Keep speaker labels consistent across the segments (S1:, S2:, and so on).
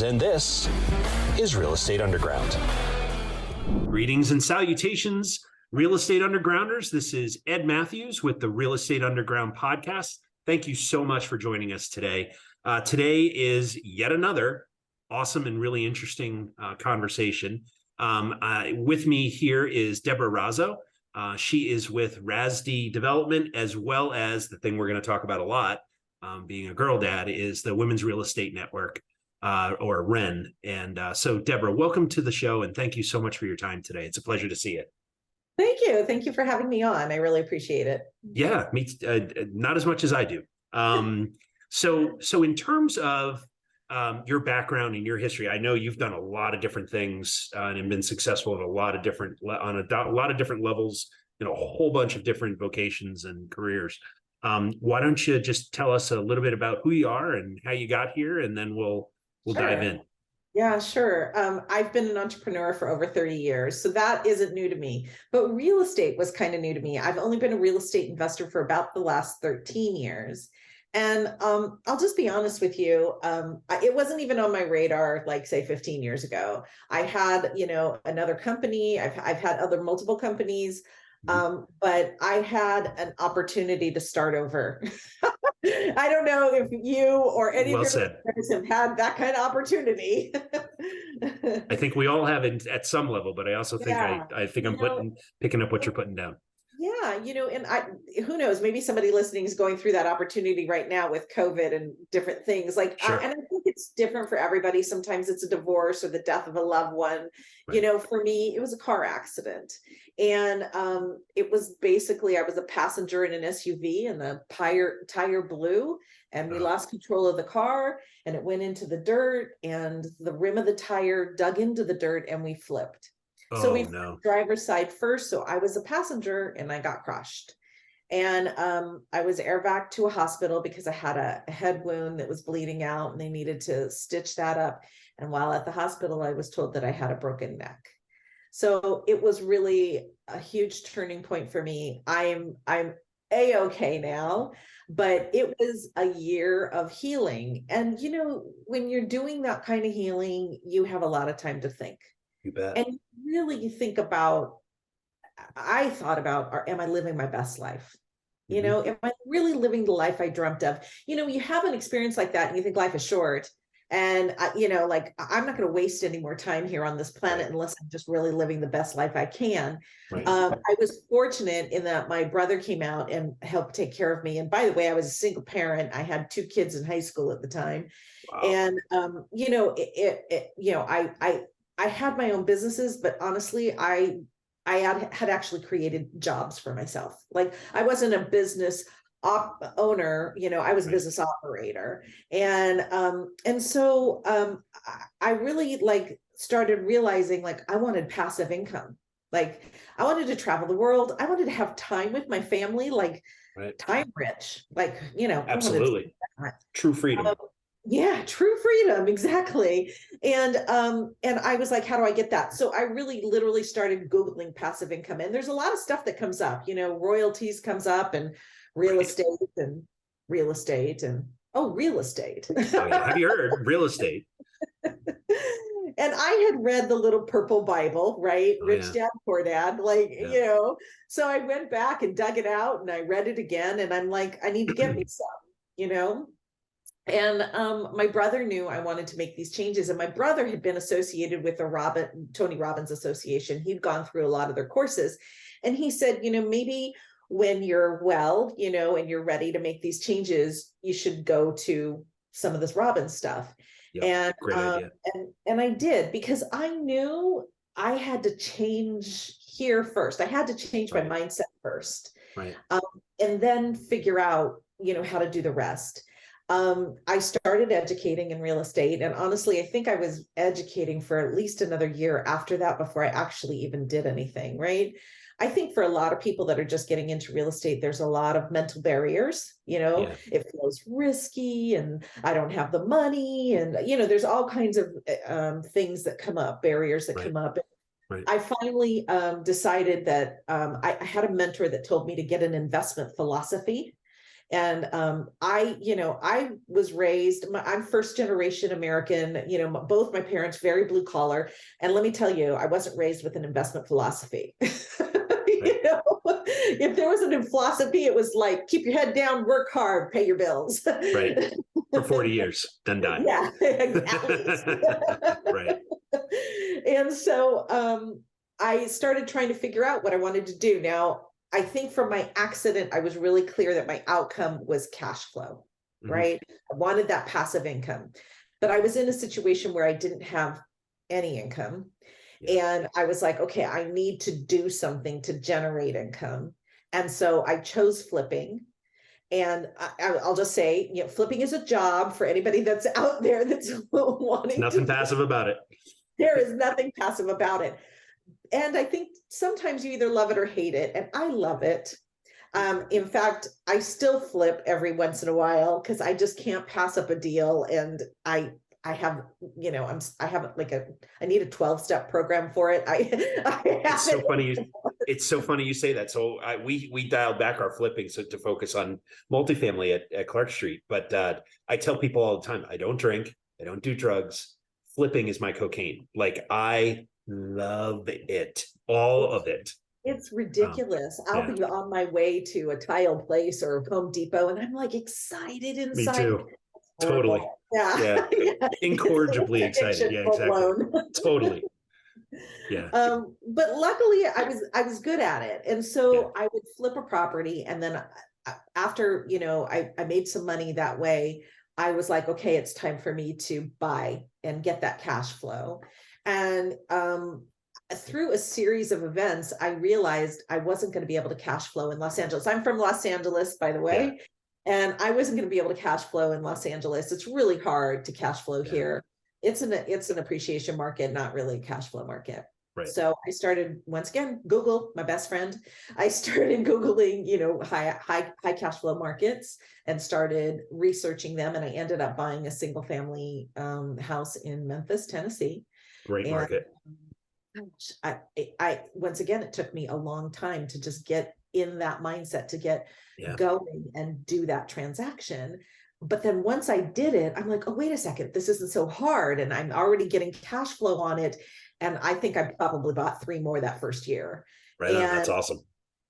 S1: And this is Real Estate Underground.
S2: Greetings and salutations, Real Estate Undergrounders. This is Ed Matthews with the Real Estate Underground podcast. Thank you so much for joining us today. Today is yet another awesome and really interesting conversation. With me here is Deborah Razo. She is with RAZD Development, as well as the thing we're going to talk about a lot, being a girl dad, is the Women's Real Estate Network. Or REN. And so, Deborah, welcome to the show, and thank you so much for your time today. It's a pleasure to see you.
S3: Thank you. Thank you for having me on. I really appreciate it.
S2: Yeah, me not as much as I do. So in terms of your background and your history, I know you've done a lot of different things and been successful at a lot of different levels in a whole bunch of different vocations and careers. Why don't you just tell us a little bit about who you are and how you got here, and then we'll
S3: Sure.
S2: dive in.
S3: Yeah, sure. I've been an entrepreneur for over 30 years, so that isn't new to me. But real estate was kind of new to me. I've only been a real estate investor for about the last 13 years. And I'll just be honest with you, it wasn't even on my radar, like say 15 years ago. I had, another company. I've had other multiple companies. But I had an opportunity to start over. I don't know if you or any of your listeners have had that kind of opportunity.
S2: I think we all have it at some level, but I also think I think I'm picking up what you're putting down.
S3: Yeah, and who knows, maybe somebody listening is going through that opportunity right now with COVID and different things. Like,
S2: sure.
S3: And I think it's different for everybody. Sometimes it's a divorce or the death of a loved one. Right. For me, it was a car accident. And it was basically, I was a passenger in an SUV and the tire blew and we lost control of the car and it went into the dirt and the rim of the tire dug into the dirt and we flipped. So we were driver's side first. So I was a passenger and I got crushed. And I was airbagged to a hospital because I had a head wound that was bleeding out and they needed to stitch that up. And while at the hospital, I was told that I had a broken neck. So it was really a huge turning point for me. I'm A-okay now, but it was a year of healing. And, when you're doing that kind of healing, you have a lot of time to think.
S2: You bet.
S3: And really think about, I thought about, am I living my best life? Am I really living the life I dreamt of? You have an experience like that and you think life is short. And, I'm not going to waste any more time here on this planet unless I'm just really living the best life I can. Right. I was fortunate in that my brother came out and helped take care of me. And by the way, I was a single parent. I had 2 kids in high school at the time. Wow. And, I had my own businesses, but honestly, I had actually created jobs for myself. Like I wasn't a business owner, I was a business operator. And so I really started realizing I wanted passive income. Like I wanted to travel the world. I wanted to have time with my family, time rich,
S2: absolutely true freedom.
S3: Yeah, true freedom. Exactly. And I was like, how do I get that? So I really literally started Googling passive income. And there's a lot of stuff that comes up, royalties comes up and real estate and real estate. Oh, yeah.
S2: Have you heard real estate?
S3: And I had read the little purple Bible, right? Rich Dad, Poor Dad, so I went back and dug it out and I read it again. And I'm like, I need to get me some, And my brother knew I wanted to make these changes. And my brother had been associated with the Tony Robbins Association. He'd gone through a lot of their courses. And he said, maybe when you're well, and you're ready to make these changes, you should go to some of this Robbins stuff. Yep, and I did, because I knew I had to change here first. I had to change my mindset first. Right. And then figure out, how to do the rest. I started educating in real estate. And honestly, I think I was educating for at least another year after that before I actually even did anything, right? I think for a lot of people that are just getting into real estate, there's a lot of mental barriers, it feels risky and I don't have the money. And, there's all kinds of things that come up, barriers that come up. Right. I finally decided that I had a mentor that told me to get an investment philosophy. And I was raised, I'm first generation American, both my parents, very blue collar. And let me tell you, I wasn't raised with an investment philosophy.
S2: Right.
S3: If there was an philosophy, it was like, keep your head down, work hard, pay your bills.
S2: Right. For 40 years, then die.
S3: Yeah, at least.
S2: Right.
S3: And so I started trying to figure out what I wanted to do. Now, I think from my accident, I was really clear that my outcome was cash flow, right? I wanted that passive income, but I was in a situation where I didn't have any income. And I was like, okay, I need to do something to generate income. And so I chose flipping. And I'll just say, flipping is a job for anybody that's out there that's wanting
S2: Nothing passive about it.
S3: There is nothing passive about it. And I think sometimes you either love it or hate it. And I love it. In fact, I still flip every once in a while because I just can't pass up a deal. And I have, I need a 12-step program for it.
S2: It's so funny. It's so funny you say that. So we dialed back our flipping to focus on multifamily at Clark Street. But I tell people all the time, I don't drink, I don't do drugs. Flipping is my cocaine. Like, I love it, all of it.
S3: It's ridiculous. I'll be on my way to a tile place or Home Depot, and I'm like excited inside.
S2: Me too. Totally. Yeah. Incorrigibly excited. Yeah, exactly. Totally. Yeah.
S3: But luckily I was good at it. And so I would flip a property, and then after, I made some money that way, I was like, okay, it's time for me to buy and get that cash flow. And through a series of events, I realized I wasn't going to be able to cash flow in Los Angeles. I'm from Los Angeles, by the way. And I wasn't going to be able to cash flow in Los Angeles. It's really hard to cash flow here. It's an appreciation market, not really a cash flow market.
S2: Right.
S3: So I started, once again, Google, my best friend. I started Googling, high cash flow markets and started researching them. And I ended up buying a single family house in Memphis, Tennessee.
S2: Great market.
S3: I once again, it took me a long time to just get in that mindset, to get going and do that transaction. But then once I did it, I'm like, oh, wait a second, this isn't so hard. And I'm already getting cash flow on it. And I think I probably bought 3 more that first year.
S2: Right. That's awesome.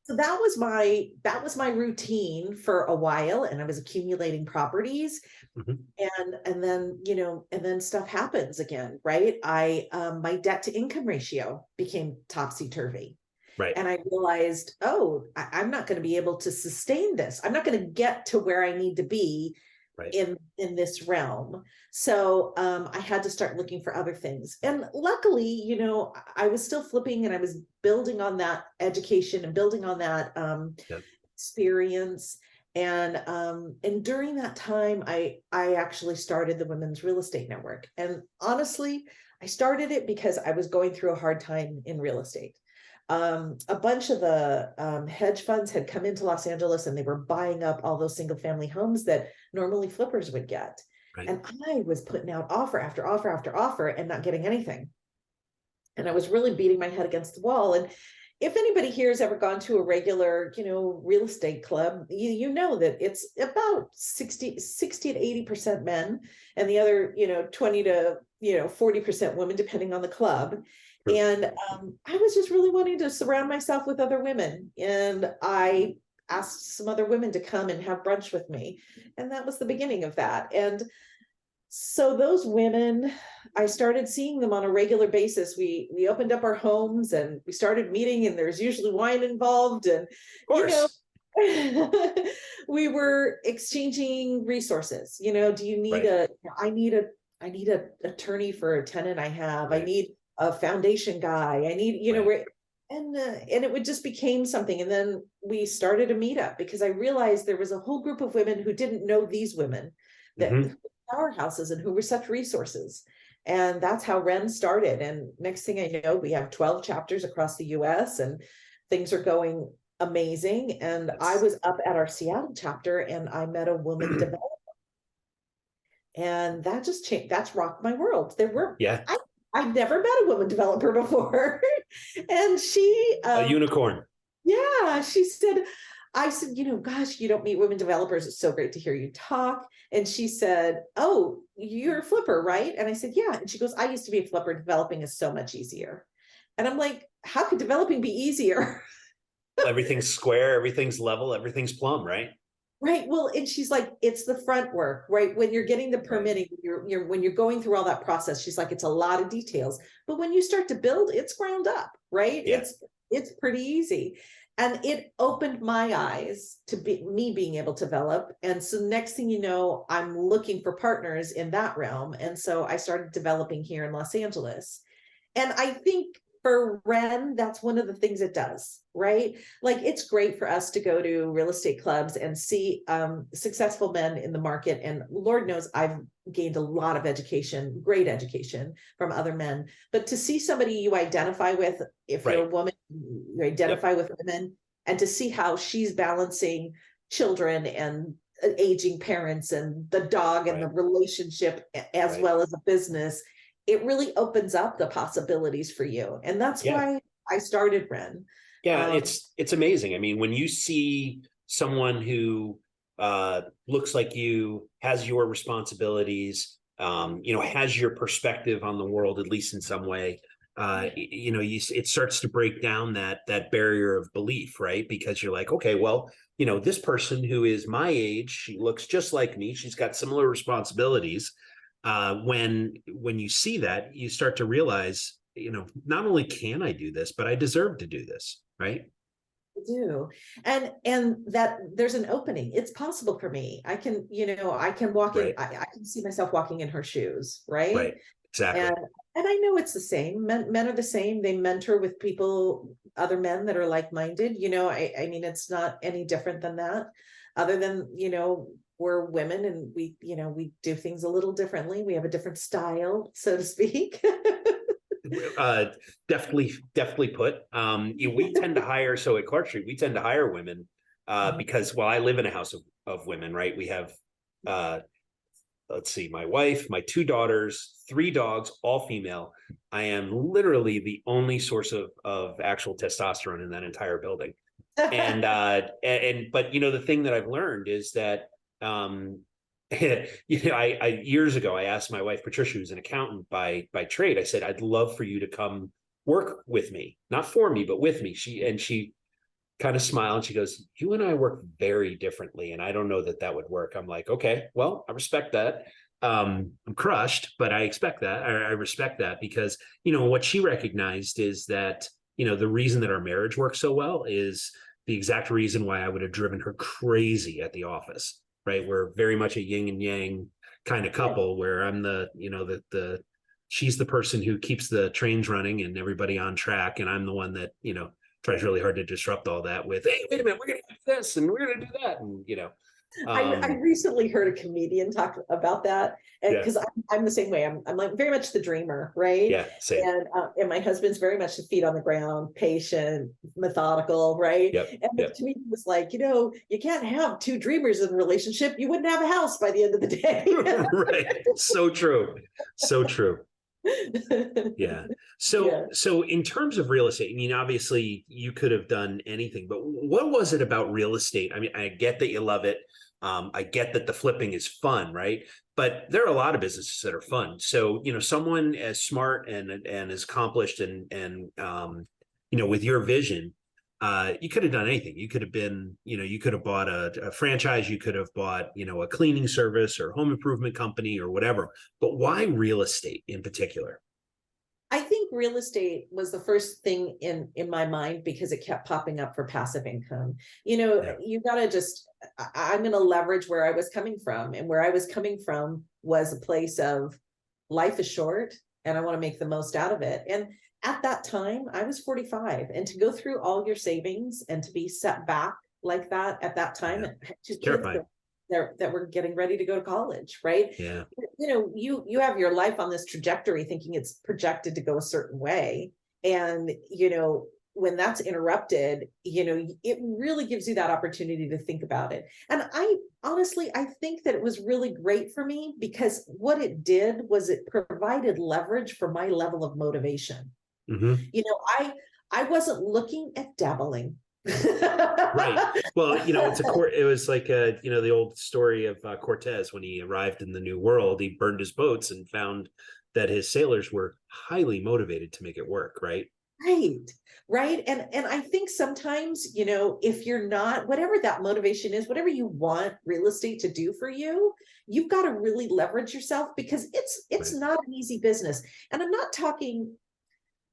S3: So that was my routine for a while, and I was accumulating properties. And then stuff happens again, right? My debt to income ratio became topsy-turvy.
S2: Right.
S3: And I realized, I'm not going to be able to sustain this. I'm not going to get to where I need to be in this realm. So I had to start looking for other things. And luckily, I was still flipping, and I was building on that education and building on that experience. And during that time, I actually started the Women's Real Estate Network. And honestly, I started it because I was going through a hard time in real estate. A bunch of the hedge funds had come into Los Angeles, and they were buying up all those single family homes that normally flippers would get. Right. And I was putting out offer after offer after offer and not getting anything. And I was really beating my head against the wall. And if anybody here has ever gone to a regular, real estate club, you know that it's about 60 to 80% men, and the other, 20 to 40% women, depending on the club. And I was just really wanting to surround myself with other women. And I asked some other women to come and have brunch with me. And that was the beginning of that. And so those women, I started seeing them on a regular basis. We opened up our homes and we started meeting, and there's usually wine involved. And, we were exchanging resources. Do you need I need an attorney for a tenant I have. I need a foundation guy. I need, and it just became something. And then we started a meetup because I realized there was a whole group of women who didn't know these women that powerhouses and who were such resources. And that's how REN started. And next thing I know, we have 12 chapters across the US, and things are going amazing. And I was up at our Seattle chapter, and I met a woman developer. And that just changed. That's rocked my world. I've never met a woman developer before. And she...
S2: a unicorn.
S3: Yeah. She said, I said, gosh, you don't meet women developers. It's so great to hear you talk. And she said, oh, you're a flipper, right? And I said, yeah. And she goes, I used to be a flipper. Developing is so much easier. And I'm like, how could developing be easier?
S2: Everything's square, everything's level, everything's plumb, right?
S3: Right. Well, and she's like, it's the front work, right? When you're getting the permitting, when you're going through all that process, she's like, it's a lot of details. But when you start to build, it's ground up, right?
S2: Yeah.
S3: It's pretty easy. And it opened my eyes to me being able to develop. And so next thing you know, I'm looking for partners in that realm. And so I started developing here in Los Angeles. And I think for REN, that's one of the things it does, right? Like, it's great for us to go to real estate clubs and see successful men in the market. And Lord knows I've gained a lot of education, great education from other men. But to see somebody you identify with, if you're a woman, you identify with women, and to see how she's balancing children and aging parents and the dog and the relationship as well as a business, it really opens up the possibilities for you. And that's why I started REN.
S2: Yeah, it's amazing. I mean, when you see someone who looks like you, has your responsibilities, has your perspective on the world, at least in some way, it starts to break down that barrier of belief, right? Because you're like, okay, well, this person who is my age, she looks just like me, she's got similar responsibilities. When you see that, you start to realize, not only can I do this, but I deserve to do this, right?
S3: I do. And that there's an opening. It's possible for me. I can, I can walk in, I can see myself walking in her shoes, right?
S2: Right. Exactly.
S3: And I know it's the same. Men are the same. They mentor with people, other men that are like-minded. I mean, it's not any different than that, other than, we're women and we do things a little differently. We have a different style, so to speak.
S2: Definitely put. We tend to hire, so at Clark Street, we tend to hire women because, well, I live in a house of women, right? We have, let's see, my wife, my 2 daughters, 3 dogs, all female. I am literally the only source of actual testosterone in that entire building. But the thing that I've learned is that, I years ago, I asked my wife, Patricia, who's an accountant by trade, I said, I'd love for you to come work with me, not for me, but with me. She kind of smiled and she goes, you and I work very differently. And I don't know that would work. I'm like, okay, well, I respect that. I'm crushed, but I expect that. I respect that because, what she recognized is that, the reason that our marriage works so well is the exact reason why I would have driven her crazy at the office. Right. We're very much a yin and yang kind of couple where I'm she's the person who keeps the trains running and everybody on track. And I'm the one that, tries really hard to disrupt all that with, hey, wait a minute, we're going to do this and we're going to do that. And,
S3: I recently heard a comedian talk about that, and because I'm the same way. I'm like very much the dreamer, right?
S2: Yeah, same.
S3: And my husband's very much the feet on the ground, patient, methodical, right?
S2: Yep.
S3: And the comedian was like, you can't have 2 dreamers in a relationship. You wouldn't have a house by the end of the day.
S2: Right. So true. So true. Yeah. So in terms of real estate, I mean, obviously you could have done anything, but what was it about real estate? I mean, I get that you love it. I get that the flipping is fun, right? But there are a lot of businesses that are fun. So, someone as smart and as accomplished and with your vision, you could have done anything. You could have been, you could have bought a franchise. You could have bought, a cleaning service or home improvement company or whatever. But why real estate in particular?
S3: I think real estate was the first thing in my mind because it kept popping up for passive income. You got to I'm going to leverage where I was coming from. And where I was coming from was a place of life is short and I want to make the most out of it. And at that time, I was 45, and to go through all your savings and to be set back like that at that time, to kids that were getting ready to go to college, right?
S2: Yeah.
S3: You have your life on this trajectory thinking it's projected to go a certain way. And, when that's interrupted, it really gives you that opportunity to think about it. And I think that it was really great for me because what it did was it provided leverage for my level of motivation.
S2: Mm-hmm.
S3: I wasn't looking at dabbling.
S2: Right. Well, it was like, the old story of Cortez when he arrived in the New World. He burned his boats and found that his sailors were highly motivated to make it work. Right.
S3: Right. Right. And I think sometimes, if you're not, whatever that motivation is, whatever you want real estate to do for you, you've got to really leverage yourself, because it's
S2: Right.
S3: not an easy business. And I'm not talking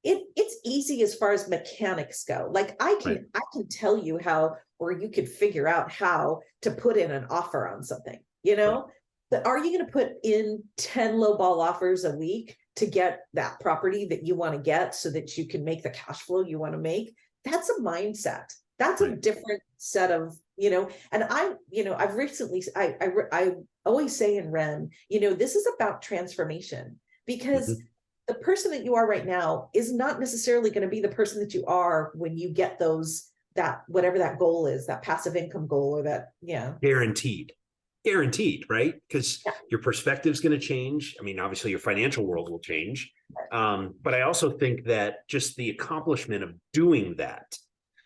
S3: it's easy as far as mechanics go. Like I can tell you how, or you could figure out how to put in an offer on something,
S2: Right.
S3: but are you going to put in 10 low ball offers a week to get that property that you want to get so that you can make the cash flow you want to make? That's a mindset. That's a different set of, and I've recently, I always say in REN, this is about transformation, because the person that you are right now is not necessarily going to be the person that you are when you get that whatever that goal is, that passive income goal, or that,
S2: Guaranteed, right? Because your perspective is going to change. I mean, obviously your financial world will change. But I also think that just the accomplishment of doing that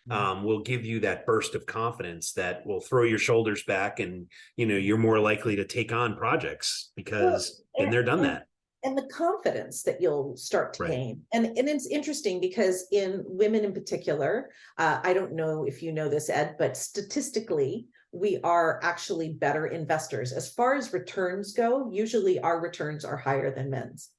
S2: will give you that burst of confidence that will throw your shoulders back, and, you're more likely to take on projects because been there, done that.
S3: And the confidence that you'll start to gain. And it's interesting because in women in particular, I don't know if you know this, Ed, but statistically, we are actually better investors. As far as returns go, usually our returns are higher than men's.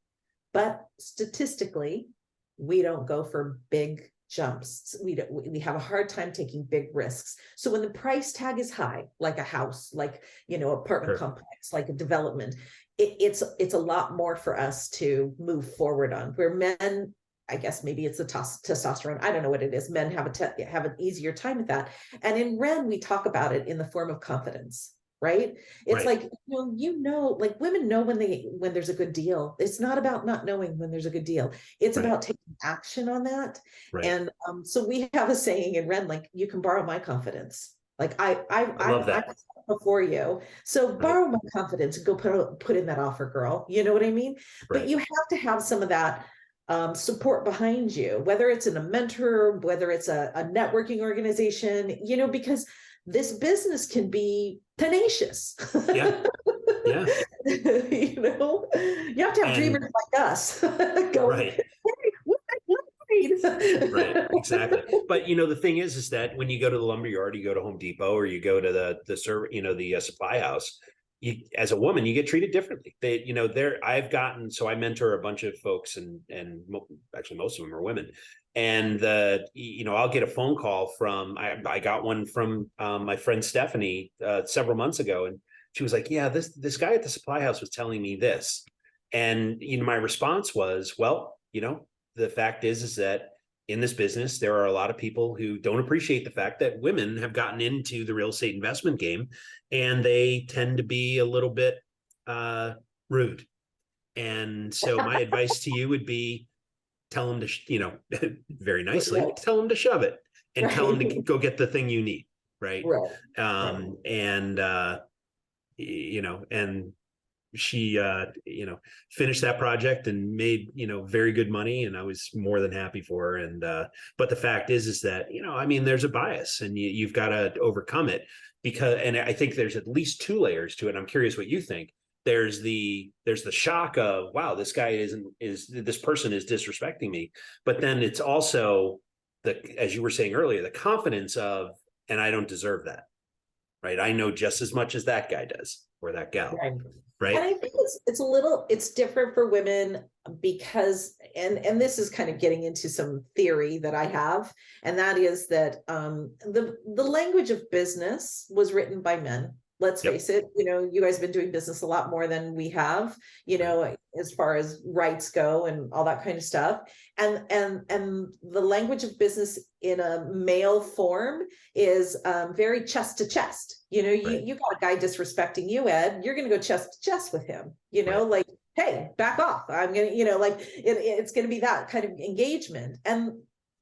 S3: But statistically, we don't go for big jumps. We have a hard time taking big risks. So when the price tag is high, like a house, like, apartment complex, like a development, it's a lot more for us to move forward on. Where men, I guess maybe it's the testosterone, I don't know what it is, men have an easier time with that. And in REN, we talk about it in the form of confidence, right? It's like, like women know when there's a good deal. It's not about not knowing when there's a good deal. It's about taking action on that. And so we have a saying in REN, like, you can borrow my confidence. Like I
S2: love that.
S3: Before you, so borrow my confidence and go put in that offer, girl. You know what I mean? But you have to have some of that support behind you, whether it's in a mentor, whether it's a networking organization, because this business can be tenacious.
S2: Yeah.
S3: You have to have dreamers like us. Hey,
S2: right, exactly. But the thing is that when you go to the lumberyard, you go to Home Depot, or you go to the supply house, as a woman, you get treated differently. I mentor a bunch of folks, and actually most of them are women. And I'll get a phone call from, I got one from my friend Stephanie several months ago, and she was like, yeah, this guy at the supply house was telling me this. And my response was, well, the fact is that in this business, there are a lot of people who don't appreciate the fact that women have gotten into the real estate investment game, and they tend to be a little bit rude. And so my advice to you would be, tell them to, very nicely, tell them to shove it, and tell them to go get the thing you need. Right. And she finished that project and made very good money, and I was more than happy for her. And but the fact is that there's a bias, and you've got to overcome it, and I think there's at least two layers to it. I'm curious what you think. There's the shock of, wow, this guy this person is disrespecting me, but then it's also as you were saying earlier, the confidence of, and I don't deserve that. Right. I know just as much as that guy does, or that gal. Right.
S3: And I think it's different for women because, and this is kind of getting into some theory that I have, and that is that the language of business was written by men. Let's face it, you guys have been doing business a lot more than we have, as far as rights go and all that kind of stuff. And the language of business in a male form is very chest to chest. You got a guy disrespecting you, Ed, you're going to go chest to chest with him, like, hey, back off. I'm going to, it's going to be that kind of engagement. And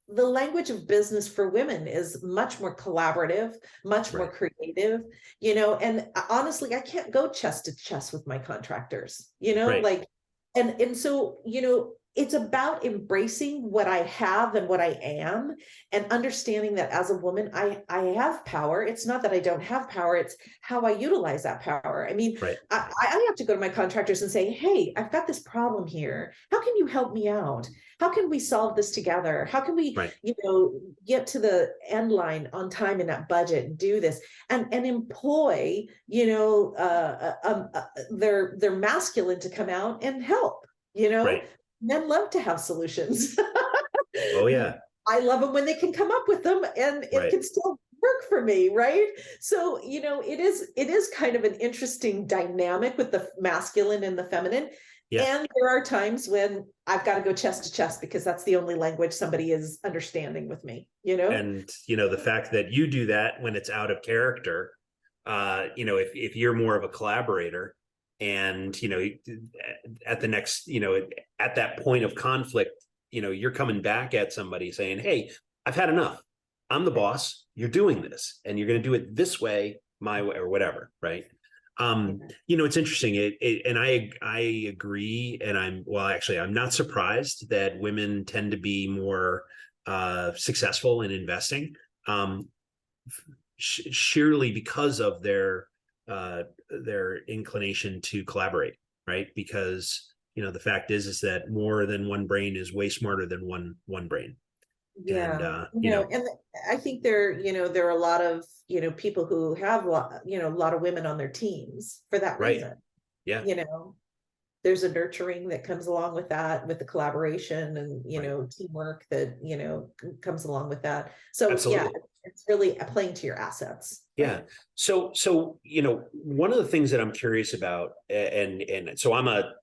S3: the language of business for women is much more collaborative, much more creative, and honestly, I can't go chest to chest with my contractors, and so, it's about embracing what I have and what I am, and understanding that as a woman, I have power. It's not that I don't have power, it's how I utilize that power. I mean,
S2: Right.
S3: I have to go to my contractors and say, hey, I've got this problem here. How can you help me out? How can we solve this together? How can we,
S2: Right.
S3: get to the end line on time in that budget and do this, and employ, their masculine to come out and help,
S2: Right.
S3: Men love to have solutions.
S2: Oh yeah.
S3: I love them when they can come up with them and it
S2: Right.
S3: can still work for me, right? So, it is kind of an interesting dynamic with the masculine and the feminine.
S2: Yeah.
S3: And there are times when I've got to go chest to chest because that's the only language somebody is understanding with me,
S2: And, the fact that you do that when it's out of character, if you're more of a collaborator and, at the next, at that point of conflict, you're coming back at somebody saying, hey, I've had enough. I'm the boss. You're doing this and you're going to do it this way, my way, or whatever. Right. It's interesting. And I agree. And I'm not surprised that women tend to be more successful in investing, sheerly because of their inclination to collaborate, right? Because the fact is that more than one brain is way smarter than one brain.
S3: Yeah.
S2: And
S3: and I think there are a lot of, people who have, a lot of women on their teams for that
S2: right.
S3: reason.
S2: Yeah.
S3: There's a nurturing that comes along with that, with the collaboration and,
S2: Right.
S3: teamwork that, comes along with that. So
S2: Absolutely.
S3: yeah, it's really playing to your assets.
S2: Yeah.
S3: Right?
S2: So, one of the things that I'm curious about, and so I'm a,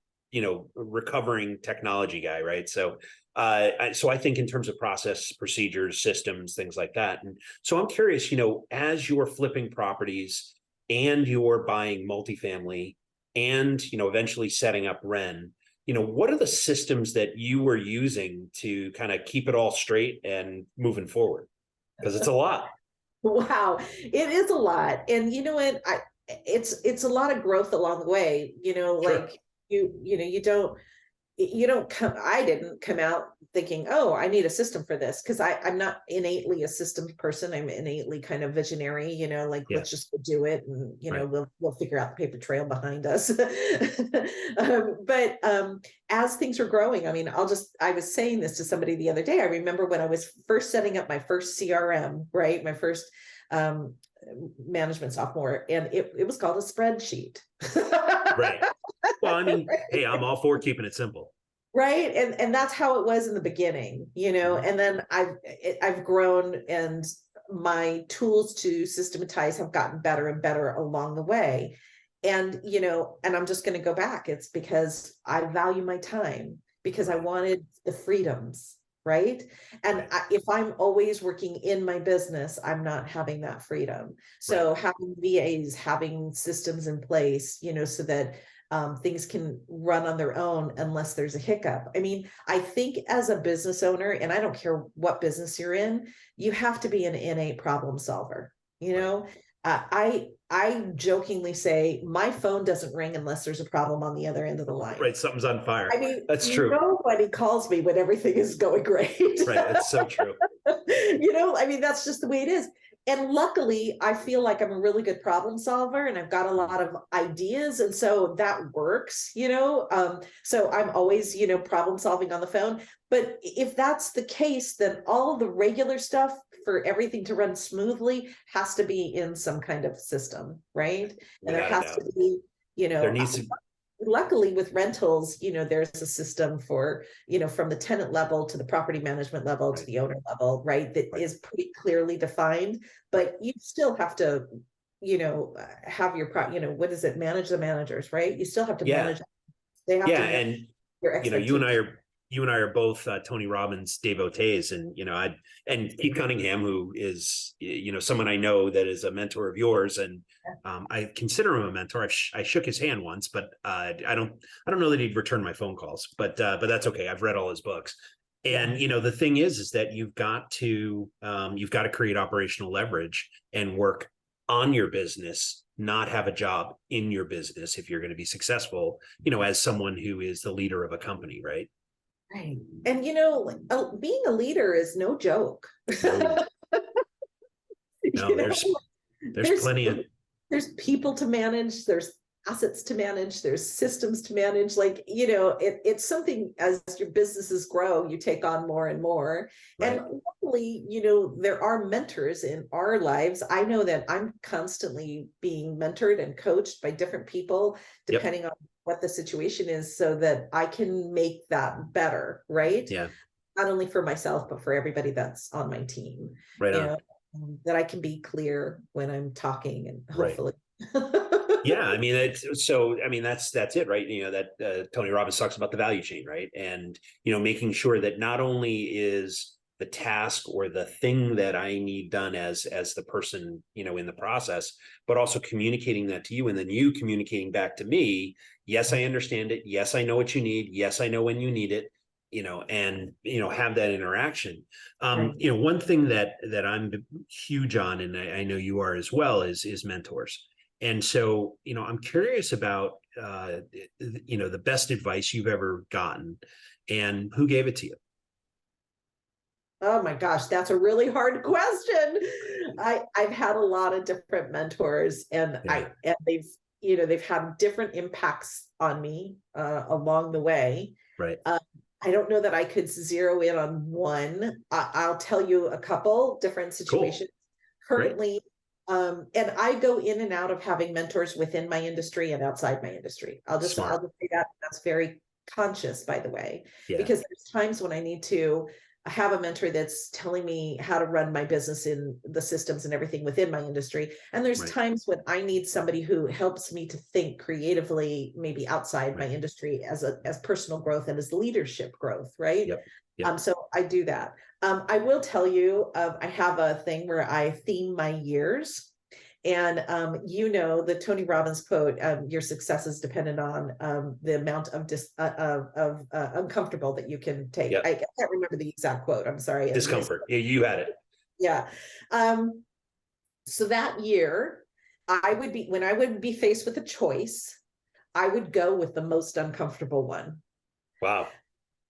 S2: recovering technology guy, right? So, so I think in terms of process, procedures, systems, things like that. And so I'm curious, as you're flipping properties and you're buying multifamily and, eventually setting up REN, what are the systems that you were using to kind of keep it all straight and moving forward? Because it's a lot.
S3: Wow, it is a lot. And what, it's a lot of growth along the way,
S2: Sure.
S3: like you don't come I didn't come out thinking, oh, I need a system for this, because I'm not innately a systems person. I'm innately kind of visionary, like,
S2: Yeah.
S3: let's just go do it, and
S2: Right.
S3: we'll figure out the paper trail behind us. But as things are growing, I mean, I was saying this to somebody the other day. I remember when I was first setting up my first CRM, right, my first management software, and it was called a spreadsheet.
S2: Right. Well, I mean, hey, I'm all for keeping it simple.
S3: Right. And that's how it was in the beginning, and then I've grown, and my tools to systematize have gotten better and better along the way. And, and I'm just going to go back. It's because I value my time, because I wanted the freedoms. Right. And if I'm always working in my business, I'm not having that freedom. So having VAs, having systems in place, so that things can run on their own unless there's a hiccup. I mean, I think as a business owner, and I don't care what business you're in, you have to be an innate problem solver. I jokingly say my phone doesn't ring unless there's a problem on the other end of the line.
S2: Right. Something's on fire.
S3: I mean,
S2: that's true.
S3: Nobody calls me when everything is going great.
S2: Right. That's so true.
S3: I mean, that's just the way it is. And luckily, I feel like I'm a really good problem solver, and I've got a lot of ideas. And so that works, so I'm always, problem solving on the phone. But if that's the case, then all of the regular stuff for everything to run smoothly has to be in some kind of system, right? And there has to be,
S2: there needs to.
S3: Luckily with rentals, there's a system for, from the tenant level to the property management level to the owner level, right? That is pretty clearly defined, but you still have to, have your, what is it? Manage the managers, right? You still have to manage. They have to
S2: and
S3: your
S2: you and I are both Tony Robbins devotees, and and Keith Cunningham, who is someone I know that is a mentor of yours, and I consider him a mentor. I shook his hand once, but I don't know that he'd return my phone calls, but that's okay. I've read all his books, and the thing is that you've got to create operational leverage and work on your business, not have a job in your business if you're going to be successful, as someone who is the leader of a company, right?
S3: Right. And being a leader is no joke.
S2: No, no, there's plenty of,
S3: there's people to manage, there's assets to manage, there's systems to manage. Like, it's something, as your businesses grow, you take on more and more.
S2: right.
S3: And luckily, there are mentors in our lives. I know that I'm constantly being mentored and coached by different people, depending on what the situation is, so that I can make that better, right?
S2: Yeah.
S3: Not only for myself, but for everybody that's on my team.
S2: Right on.
S3: That I can be clear when I'm talking, and hopefully.
S2: Yeah, I mean, that's it, right? That Tony Robbins talks about the value chain, right? And making sure that not only is the task or the thing that I need done as the person in the process, but also communicating that to you, and then you communicating back to me. Yes, I understand it. Yes, I know what you need. Yes, I know when you need it. And have that interaction. One thing that I'm huge on, and I know you are as well, is mentors. And so, I'm curious about, the best advice you've ever gotten, and who gave it to you?
S3: Oh my gosh, that's a really hard question. I've had a lot of different mentors, and they've had different impacts on me along the way.
S2: Right.
S3: I don't know that I could zero in on one. I'll tell you a couple different situations.
S2: Cool.
S3: Currently. And I go in and out of having mentors within my industry and outside my industry. I'll just say that. That's very conscious, by the way, because there's times when I need to have a mentor that's telling me how to run my business in the systems and everything within my industry. And there's times when I need somebody who helps me to think creatively, maybe outside my industry, as personal growth and as leadership growth. Right.
S2: Yep.
S3: So I do that. I will tell you, I have a thing where I theme my years. And the Tony Robbins quote, your success is dependent on the amount of uncomfortable that you can take. I can't remember the exact quote. I'm sorry.
S2: Discomfort. Yeah, you had it.
S3: Yeah. So that year, when I would be faced with a choice, I would go with the most uncomfortable one.
S2: Wow.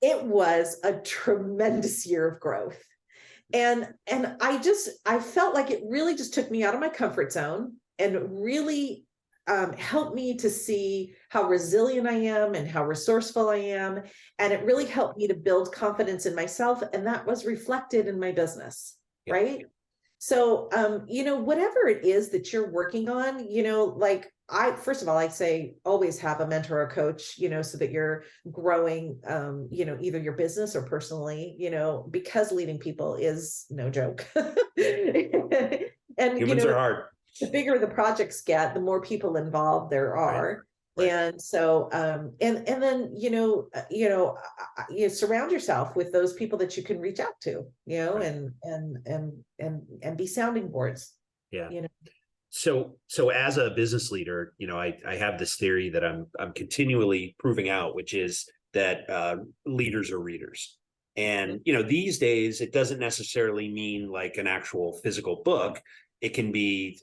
S3: It was a tremendous year of growth. And I felt like it really just took me out of my comfort zone, and really helped me to see how resilient I am and how resourceful I am. And it really helped me to build confidence in myself. And that was reflected in my business, right? So, whatever it is that you're working on, first of all, I say always have a mentor or coach, so that you're growing, either your business or personally, because leading people is no joke. And
S2: humans are hard.
S3: The bigger the projects get, the more people involved there are. Right. And so, and then, you surround yourself with those people that you can reach out to, and be sounding boards.
S2: Yeah. So as a business leader, I have this theory that I'm continually proving out, which is that leaders are readers. And, these days, it doesn't necessarily mean like an actual physical book. It can be,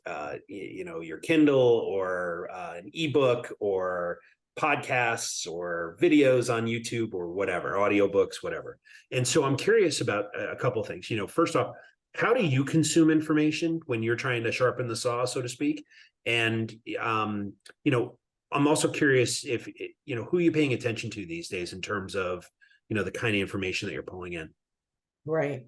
S2: your Kindle or an ebook or podcasts or videos on YouTube or whatever, audiobooks, whatever. And so I'm curious about a couple of things. First off, how do you consume information when you're trying to sharpen the saw, so to speak? And, I'm also curious if, who are you paying attention to these days in terms of, the kind of information that you're pulling in?
S3: Right.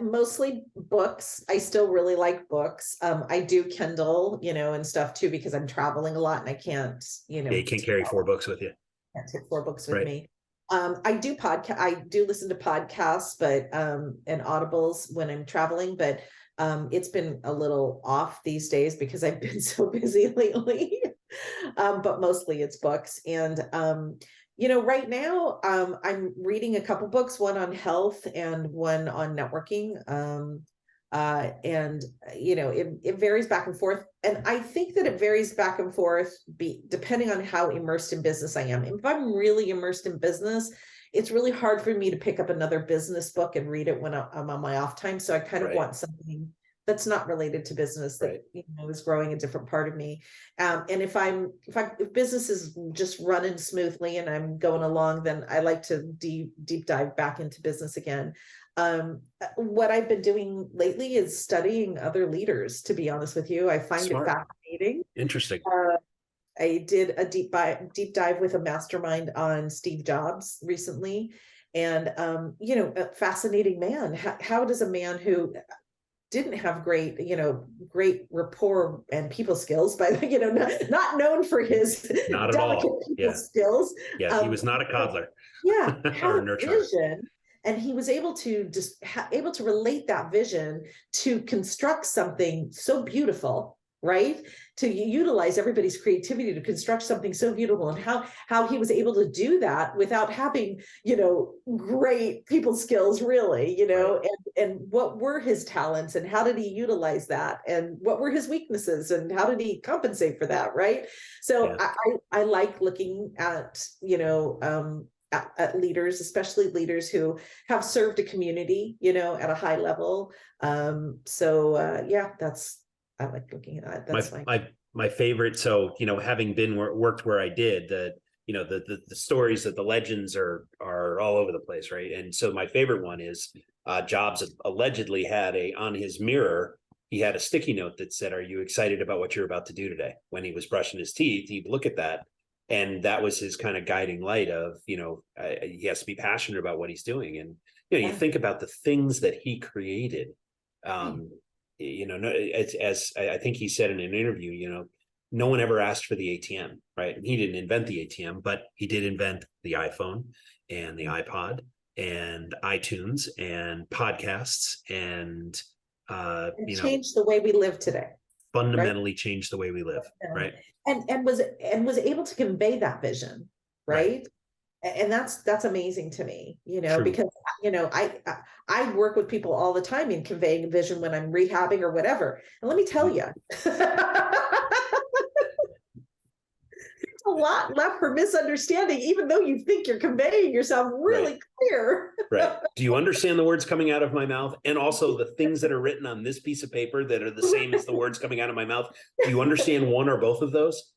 S3: Mostly books. I still really like books. I do Kindle, and stuff too, because I'm traveling a lot and I can't,
S2: you can't carry 4 books with you.
S3: Can't take 4 books with me. I do listen to podcasts, but, and audibles when I'm traveling, but, it's been a little off these days because I've been so busy lately. But mostly it's books. And, right now, I'm reading a couple books, one on health and one on networking. And it varies back and forth. And I think that it varies back and forth depending on how immersed in business I am. If I'm really immersed in business, it's really hard for me to pick up another business book and read it when I'm on my off time. So I kind of want something that's not related to business, that is growing a different part of me. And if business is just running smoothly and I'm going along, then I like to deep dive back into business again. What I've been doing lately is studying other leaders, to be honest with you. I find it fascinating.
S2: Interesting.
S3: I did a deep dive with a mastermind on Steve Jobs recently. And, a fascinating man. How does a man who didn't have great rapport and people skills, not known for his delicate people skills.
S2: Yeah, he was not a coddler.
S3: Yeah, had
S2: or
S3: a vision, and he was able to able to relate that vision to construct something so beautiful, right? To utilize everybody's creativity to construct something so beautiful, and how he was able to do that without having, great people skills, really, and what were his talents and how did he utilize that, and what were his weaknesses and how did he compensate for that, right? So I like looking at, at leaders, especially leaders who have served a community, at a high level. I like looking at that. That's
S2: my favorite. So, having worked where I did, the stories, that the legends are all over the place, right? And so my favorite one is Jobs allegedly had on his mirror, he had a sticky note that said, "Are you excited about what you're about to do today?" When he was brushing his teeth, he'd look at that, and that was his kind of guiding light of, he has to be passionate about what he's doing. And you think about the things that he created. As I think he said in an interview, no one ever asked for the ATM, right? And he didn't invent the ATM, but he did invent the iPhone and the iPod and iTunes and podcasts and
S3: changed the way we live today.
S2: Fundamentally changed the way we live, right?
S3: And was able to convey that vision, right? And that's amazing to me, because I work with people all the time in conveying a vision when I'm rehabbing or whatever. And let me tell you, a lot left for misunderstanding, even though you think you're conveying yourself really clear.
S2: Right. Do you understand the words coming out of my mouth? And also the things that are written on this piece of paper that are the same as the words coming out of my mouth? Do you understand one or both of those?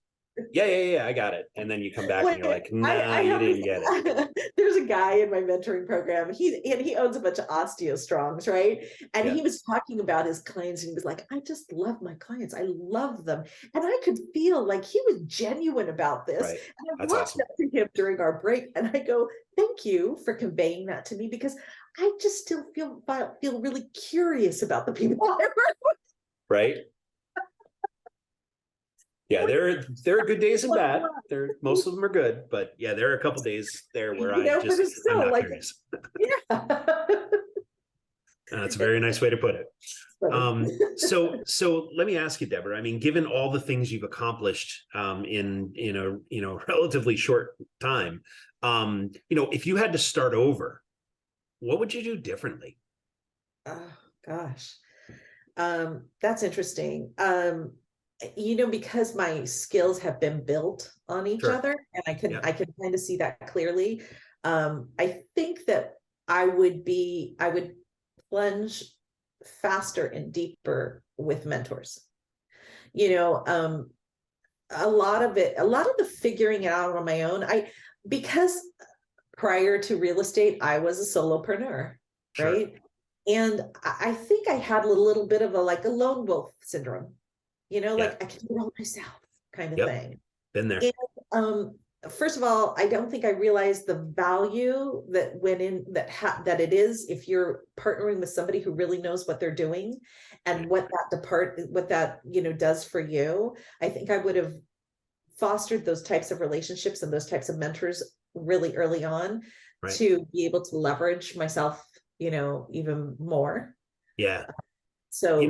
S2: Yeah, I got it. And then you come back and you're like, nah, you didn't get it.
S3: There's a guy in my mentoring program, and he owns a bunch of osteostrongs, right? And he was talking about his clients, and he was like, I just love my clients. I love them. And I could feel like he was genuine about this.
S2: Right.
S3: And I walked up to him during our break, and I go, thank you for conveying that to me, because I just still feel really curious about the people I work with.
S2: Right. Yeah, there are good days and bad. Most of them are good, but yeah, there are a couple days there where I'm not curious.
S3: Yeah.
S2: That's a very nice way to put it. So let me ask you, Deborah. I mean, given all the things you've accomplished in a relatively short time, if you had to start over, what would you do differently?
S3: Oh gosh, that's interesting. Because my skills have been built on each other, and I can kind of see that clearly. I think that I would plunge faster and deeper with mentors. A lot of the figuring it out on my own. Because prior to real estate, I was a solopreneur, right? And I think I had a little bit of a lone wolf syndrome. I can do it all myself kind of thing.
S2: Been there.
S3: And, first of all, I don't think I realized the value that went in that it is if you're partnering with somebody who really knows what they're doing and what that does for you. I think I would have fostered those types of relationships and those types of mentors really early on to be able to leverage myself, even more.
S2: Yeah.
S3: So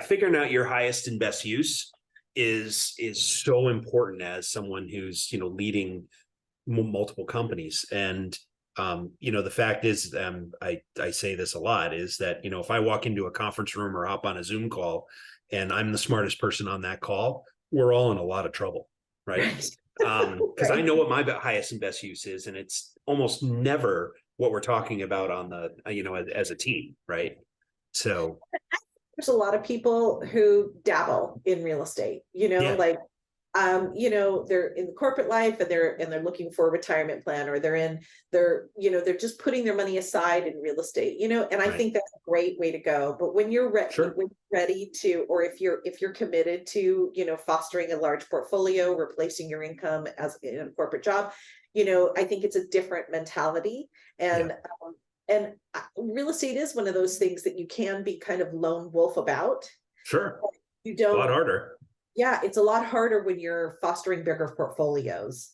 S2: figuring out your highest and best use is so important as someone who's leading multiple companies. And the fact is, I say this a lot, is that if I walk into a conference room or hop on a Zoom call and I'm the smartest person on that call, we're all in a lot of trouble, right? Because I know what my highest and best use is, and it's almost never what we're talking about on the as a team, right? So
S3: there's a lot of people who dabble in real estate, like they're in the corporate life and they're looking for a retirement plan, or they're just putting their money aside in real estate, and I think that's a great way to go. But when you're ready to, or if you're committed to, fostering a large portfolio, replacing your income as in a corporate job, I think it's a different mentality. And real estate is one of those things that you can be kind of lone wolf about.
S2: Sure.
S3: You don't.
S2: A lot harder.
S3: Yeah, it's a lot harder when you're fostering bigger portfolios,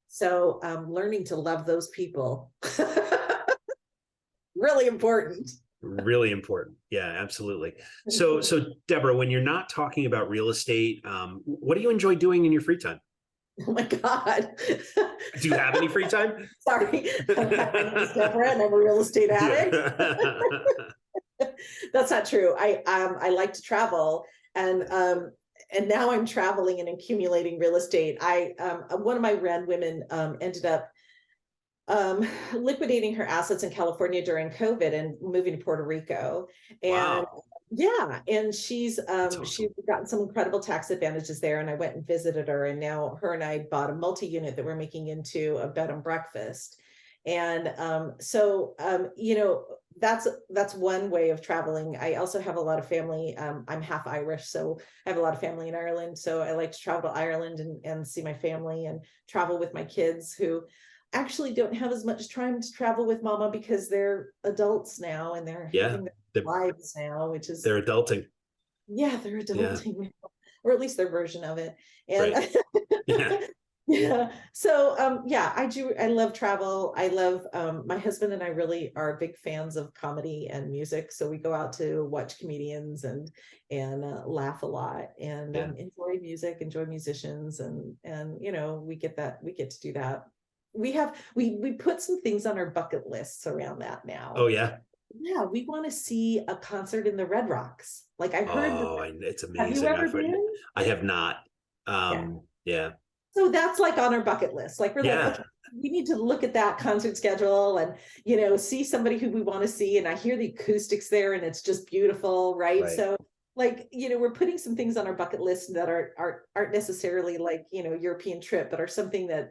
S3: So learning to love those people. Really important.
S2: Really important. Yeah, absolutely. So Deborah, when you're not talking about real estate, what do you enjoy doing in your free time?
S3: Oh my God.
S2: Do you have any free time?
S3: Sorry. I'm Deborah and I'm a real estate addict. That's not true. I like to travel, and now I'm traveling and accumulating real estate. One of my REN women ended up liquidating her assets in California during COVID and moving to Puerto Rico. And
S2: wow.
S3: Yeah, and she's
S2: awesome.
S3: She's gotten some incredible tax advantages there. And I went and visited her, and now her and I bought a multi-unit that we're making into a bed and breakfast. And that's one way of traveling. I also have a lot of family. I'm half Irish, so I have a lot of family in Ireland. So I like to travel to Ireland and see my family and travel with my kids, who actually don't have as much time to travel with mama because they're adults now and they're having their lives now, which is
S2: they're adulting.
S3: Yeah, they're adulting, or at least their version of it. And
S2: yeah.
S3: So I love travel. I love my husband and I really are big fans of comedy and music. So we go out to watch comedians and laugh a lot and enjoy music, enjoy musicians, and we get to do that. We put some things on our bucket lists around that now.
S2: Oh yeah.
S3: Yeah, we want to see a concert in the Red Rocks. Like I heard.
S2: Oh, it's amazing.
S3: Have you ever been?
S2: I have not. Yeah.
S3: So that's like on our bucket list. Like we're like, okay, we need to look at that concert schedule and see somebody who we want to see. And I hear the acoustics there, and it's just beautiful, right? So we're putting some things on our bucket list that aren't necessarily like European trip, but are something that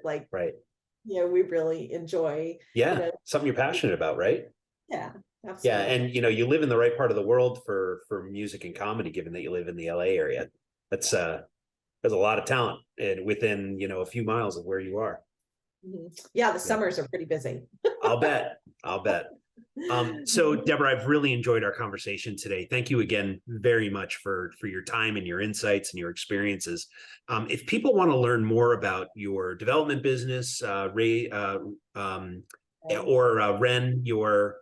S3: we really enjoy.
S2: Yeah, something you're passionate about, right?
S3: Yeah. Absolutely.
S2: Yeah, and you live in the right part of the world for music and comedy, given that you live in the LA area. That's there's a lot of talent and within a few miles of where you are.
S3: Yeah, the summers are pretty busy.
S2: I'll bet. So Deborah, I've really enjoyed our conversation today. Thank you again very much for your time and your insights and your experiences. If people want to learn more about your development business, or REN, your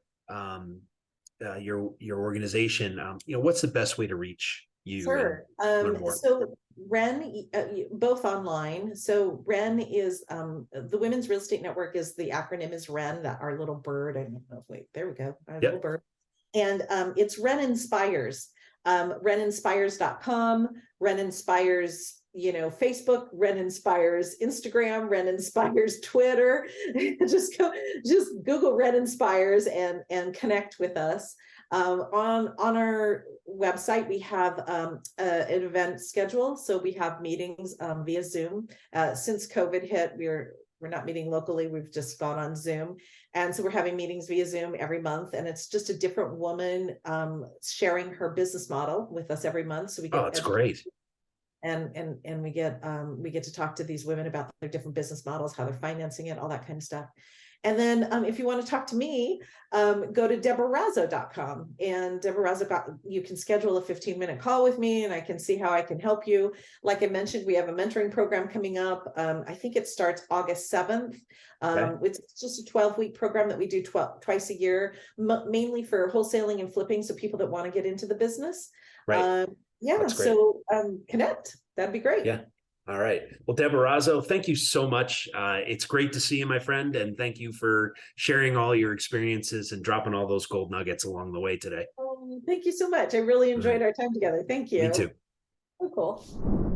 S2: organization, what's the best way to reach you?
S3: Sure. So REN, both online. So REN is the Women's Real Estate Network. Is the acronym is REN, that our little bird. There we go. Our little bird. And it's REN Inspires. RENinspires.com. REN Inspires. Facebook, REN Inspires Instagram, REN Inspires Twitter. just Google REN Inspires and connect with us. On our website, we have an event schedule. So we have meetings via Zoom. Since COVID hit, we're not meeting locally. We've just gone on Zoom. And so we're having meetings via Zoom every month. And it's just a different woman sharing her business model with us every month. So we get
S2: that's great.
S3: And we get to talk to these women about their different business models, how they're financing it, all that kind of stuff. And then if you want to talk to me, go to DeborahRazo.com, and Deborah Razo, you can schedule a 15-minute call with me and I can see how I can help you. Like I mentioned, we have a mentoring program coming up. I think it starts August 7th. It's just a 12-week program that we do twice a year, mainly for wholesaling and flipping. So people that want to get into the business.
S2: Right.
S3: So connect. That'd be great.
S2: Yeah. All right. Well, Deborah Razo, thank you so much. It's great to see you, my friend. And thank you for sharing all your experiences and dropping all those gold nuggets along the way today.
S3: Thank you so much. I really enjoyed our time together. Thank you.
S2: Me too.
S3: Oh, cool.